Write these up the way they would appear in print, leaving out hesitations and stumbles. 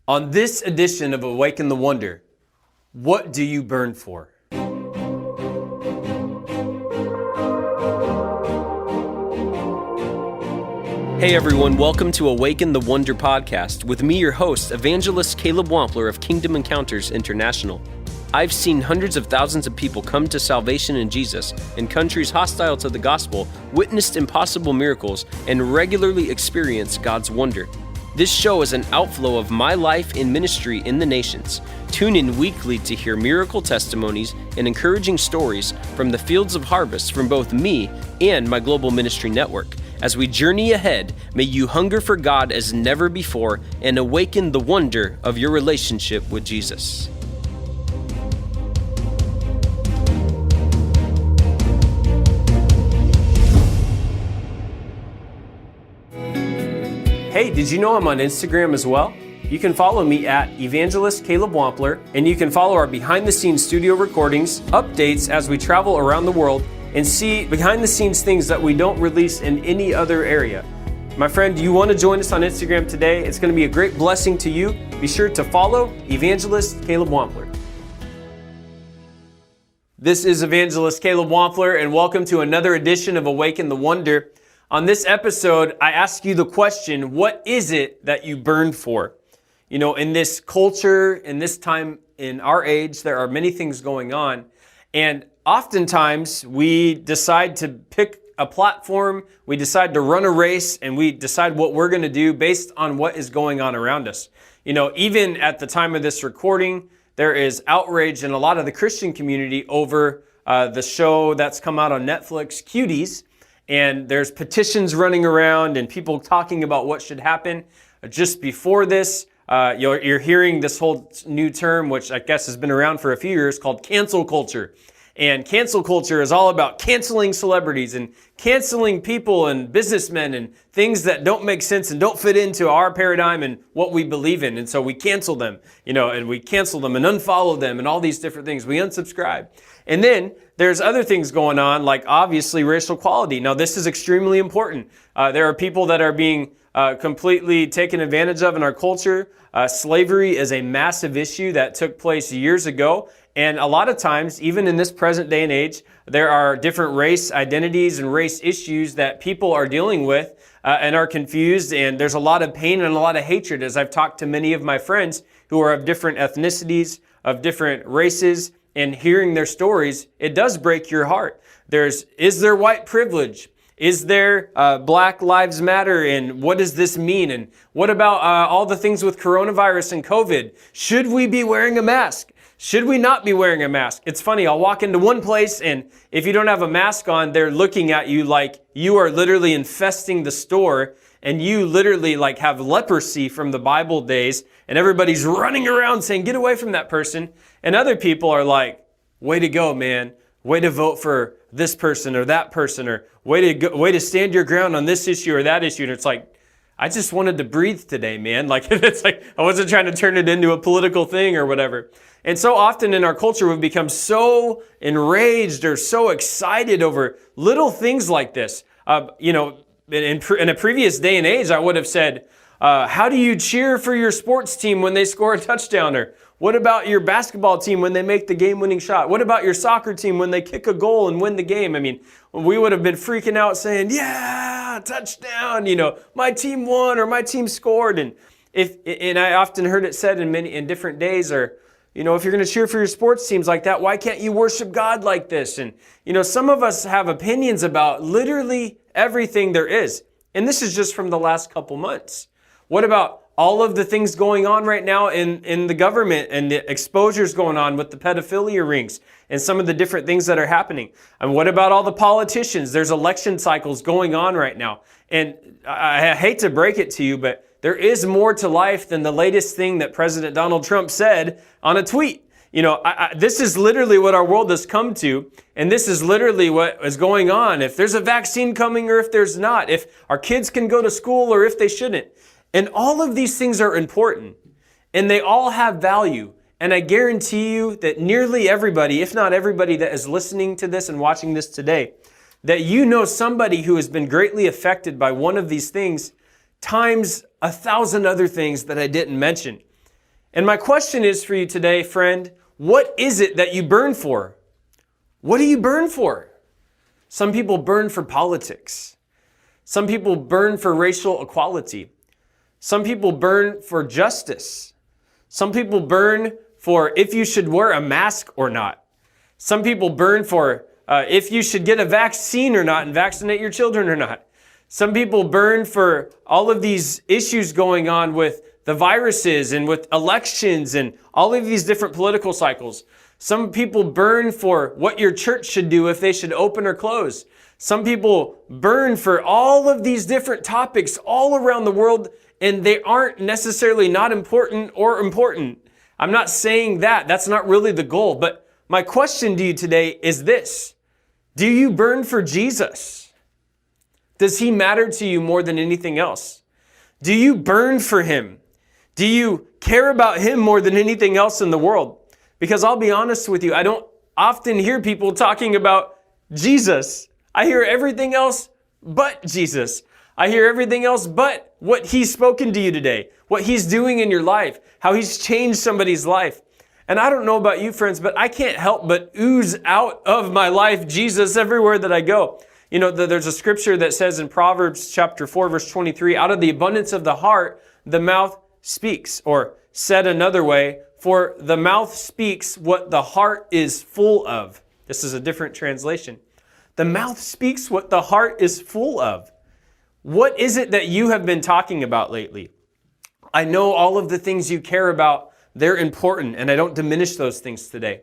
On this edition of Awaken the Wonder, what do you burn for? Hey everyone, welcome to Awaken the Wonder podcast with me, your host, Evangelist Caleb Wampler of Kingdom Encounters International. I've seen hundreds of thousands of people come to salvation in Jesus in countries hostile to the gospel, witnessed impossible miracles, and regularly experience God's wonder. This show is an outflow of my life in ministry in the nations. Tune in weekly to hear miracle testimonies and encouraging stories from the fields of harvest from both me and my global ministry network. As we journey ahead, may you hunger for God as never before and awaken the wonder of your relationship with Jesus. Hey, did you know I'm on Instagram as well? You can follow me at Evangelist Caleb Wampler, and you can follow our behind-the-scenes studio recordings, updates as we travel around the world, and see behind-the-scenes things that we don't release in any other area. My friend, do you want to join us on Instagram today? It's going to be a great blessing to you. Be sure to follow Evangelist Caleb Wampler. This is Evangelist Caleb Wampler, and welcome to another edition of Awaken the Wonder. On this episode, I ask you the question, what is it that you burn for? You know, in this culture, in this time, in our age, there are many things going on. And oftentimes, we decide to pick a platform, we decide to run a race, and we decide what we're going to do based on what is going on around us. You know, even at the time of this recording, there is outrage in a lot of the Christian community over the show that's come out on Netflix, Cuties. And there's petitions running around and people talking about what should happen. Just before this, you're hearing this whole new term, which I guess has been around for a few years, called cancel culture. And cancel culture is all about canceling celebrities and canceling people and businessmen and things that don't make sense and don't fit into our paradigm and what we believe in. And so we cancel them, and we cancel them and unfollow them and all these different things. We unsubscribe. And then there's other things going on, like obviously racial equality. Now, this is extremely important. There are people that are being completely taken advantage of in our culture. Slavery is a massive issue that took place years ago. And a lot of times, even in this present day and age, there are different race identities and race issues that people are dealing with and are confused. And there's a lot of pain and a lot of hatred as I've talked to many of my friends who are of different ethnicities, of different races, and hearing their stories, it does break your heart. Is there white privilege? Is there Black Lives Matter? And what does this mean? And what about all the things with coronavirus and COVID? Should we be wearing a mask? Should we not be wearing a mask? It's funny, I'll walk into one place and if you don't have a mask on, they're looking at you like you are literally infesting the store and you literally like have leprosy from the Bible days and everybody's running around saying, get away from that person. And other people are like, way to go, man. Way to vote for this person or that person, or way to stand your ground on this issue or that issue. And it's like, I just wanted to breathe today, man. Like, it's like, I wasn't trying to turn it into a political thing or whatever. And so often in our culture, we've become so enraged or so excited over little things like this. In a previous day and age, I would have said, how do you cheer for your sports team when they score a touchdown? Or what about your basketball team when they make the game-winning shot? What about your soccer team when they kick a goal and win the game? I mean, we would have been freaking out saying, yeah, touchdown, my team won or my team scored. And I often heard it said in different days, or, if you're going to cheer for your sports teams like that, why can't you worship God like this? And, some of us have opinions about literally everything there is. And this is just from the last couple months. What about all of the things going on right now in the government and the exposures going on with the pedophilia rings and some of the different things that are happening? And what about all the politicians? There's election cycles going on right now. And I hate to break it to you, but there is more to life than the latest thing that President Donald Trump said on a tweet. This is literally what our world has come to, and this is literally what is going on. If there's a vaccine coming or if there's not, if our kids can go to school or if they shouldn't. And all of these things are important, and they all have value. And I guarantee you that nearly everybody, if not everybody that is listening to this and watching this today, that you know somebody who has been greatly affected by one of these things times 1,000 other things that I didn't mention. And my question is for you today, friend, what is it that you burn for? What do you burn for? Some people burn for politics. Some people burn for racial equality. Some people burn for justice. Some people burn for if you should wear a mask or not. Some people burn for if you should get a vaccine or not and vaccinate your children or not. Some people burn for all of these issues going on with the viruses and with elections and all of these different political cycles. Some people burn for what your church should do if they should open or close. Some people burn for all of these different topics all around the world, and they aren't necessarily not important or important. I'm not saying that. That's not really the goal. But my question to you today is this. Do you burn for Jesus? Does he matter to you more than anything else? Do you burn for him? Do you care about him more than anything else in the world? Because I'll be honest with you, I don't often hear people talking about Jesus. I hear everything else but Jesus. I hear everything else but what he's spoken to you today, what he's doing in your life, how he's changed somebody's life. And I don't know about you, friends, but I can't help but ooze out of my life Jesus everywhere that I go. You know, there's a scripture that says in Proverbs chapter 4, verse 23, out of the abundance of the heart, the mouth speaks. Or said another way, for the mouth speaks what the heart is full of. This is a different translation. The mouth speaks what the heart is full of. What is it that you have been talking about lately? I know all of the things you care about, they're important, and I don't diminish those things today.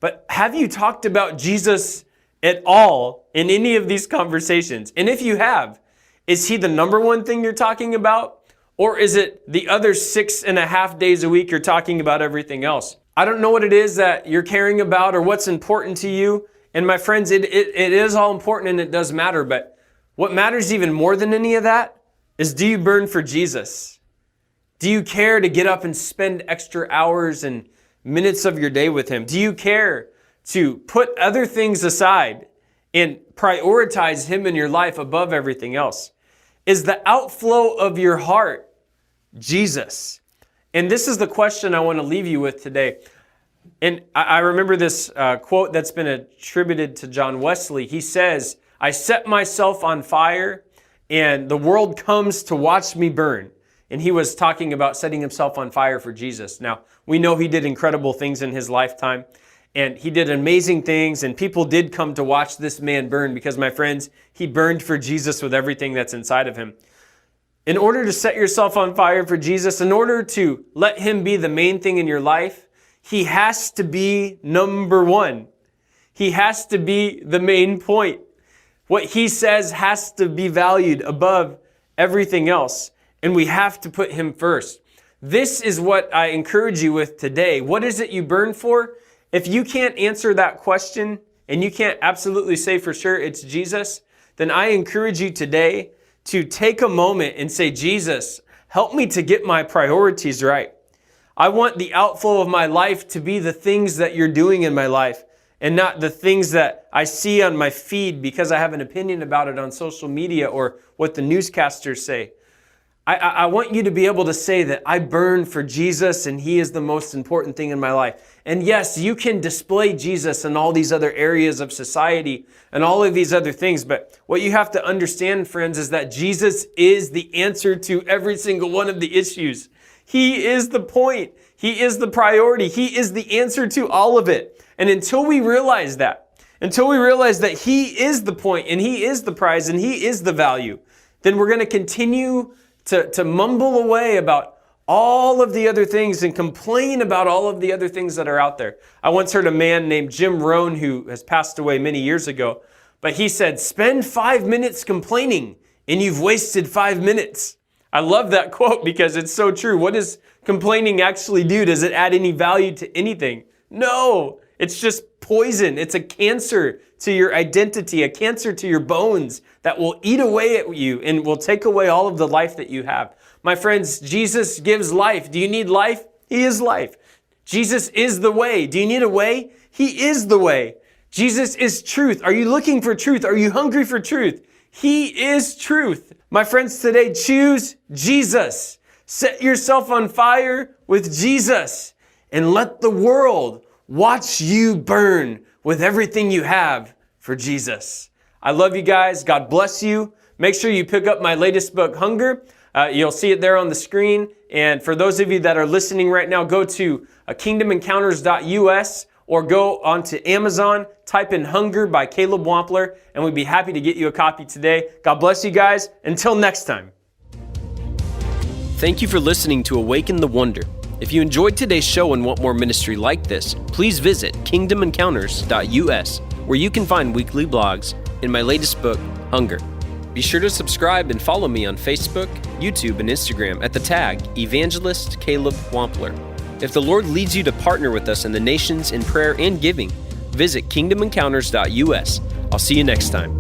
But have you talked about Jesus at all in any of these conversations? And if you have, is he the number one thing you're talking about? Or is it the other 6.5 days a week you're talking about everything else? I don't know what it is that you're caring about or what's important to you. And my friends, it is all important and it does matter. But what matters even more than any of that is, do you burn for Jesus? Do you care to get up and spend extra hours and minutes of your day with him? Do you care to put other things aside and prioritize him in your life above everything else? Is the outflow of your heart Jesus? And this is the question I want to leave you with today. And I remember this quote that's been attributed to John Wesley. He says, I set myself on fire and the world comes to watch me burn. And he was talking about setting himself on fire for Jesus. Now, we know he did incredible things in his lifetime. And he did amazing things, and people did come to watch this man burn because, my friends, he burned for Jesus with everything that's inside of him. In order to set yourself on fire for Jesus, in order to let him be the main thing in your life, he has to be number one. He has to be the main point. What he says has to be valued above everything else, and we have to put him first. This is what I encourage you with today. What is it you burn for? If you can't answer that question and you can't absolutely say for sure it's Jesus, then I encourage you today to take a moment and say, Jesus, help me to get my priorities right. I want the outflow of my life to be the things that you're doing in my life and not the things that I see on my feed because I have an opinion about it on social media or what the newscasters say. I want you to be able to say that I burn for Jesus and he is the most important thing in my life. And yes, you can display Jesus in all these other areas of society and all of these other things. But what you have to understand, friends, is that Jesus is the answer to every single one of the issues. He is the point. He is the priority. He is the answer to all of it. And until we realize that he is the point and he is the prize and he is the value, then we're going to continue to mumble away about all of the other things and complain about all of the other things that are out there. I once heard a man named Jim Rohn, who has passed away many years ago, but he said, spend 5 minutes complaining and you've wasted 5 minutes. I love that quote because it's so true. What does complaining actually do? Does it add any value to anything? No, it's just poison. It's a cancer to your identity, a cancer to your bones that will eat away at you and will take away all of the life that you have. My friends, Jesus gives life. Do you need life? He is life. Jesus is the way. Do you need a way? He is the way. Jesus is truth. Are you looking for truth? Are you hungry for truth? He is truth. My friends, today choose Jesus. Set yourself on fire with Jesus and let the world watch you burn with everything you have for Jesus. I love you guys. God bless you. Make sure you pick up my latest book, Hunger. You'll see it there on the screen. And for those of you that are listening right now, go to kingdomencounters.us or go onto Amazon, type in Hunger by Caleb Wampler, and we'd be happy to get you a copy today. God bless you guys. Until next time. Thank you for listening to Awaken the Wonder. If you enjoyed today's show and want more ministry like this, please visit kingdomencounters.us, where you can find weekly blogs and my latest book, Hunger. Be sure to subscribe and follow me on Facebook, YouTube, and Instagram at the tag Evangelist Caleb Wampler. If the Lord leads you to partner with us in the nations in prayer and giving, visit kingdomencounters.us. I'll see you next time.